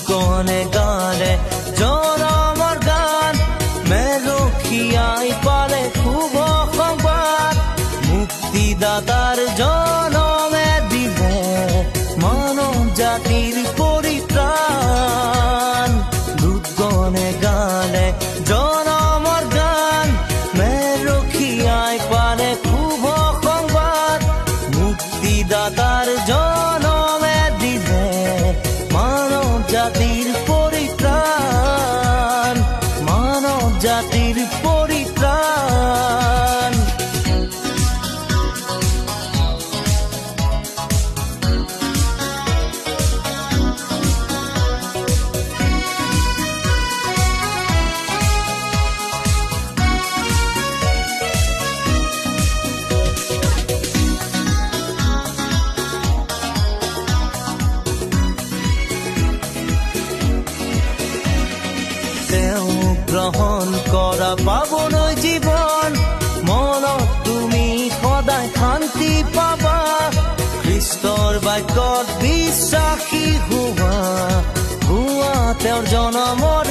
কনে গালে জনমৰ গান মেলখিয়াই পালে শুভ সংবাদ মুক্তিদাতাৰ জনমে দিলে মানৱ জাতিৰ পৰিত্ৰাণ দুখনে গালে জনমৰ গান মেলখিয়াই পালে শুভ সংবাদ মুক্তিদাতাৰ জনমে দিলে মানৱ জাতিৰ পৰিত্ৰাণ মানৱ জাতিৰ পৰিত্ৰাণ গ্ৰহণ কৰা পাবন জীৱন মনত তুমি সদায় শান্তি পাবা খ্ৰীষ্টৰ বাক্যত বিশ্বাসী হোৱা তেওঁৰ জনমৰ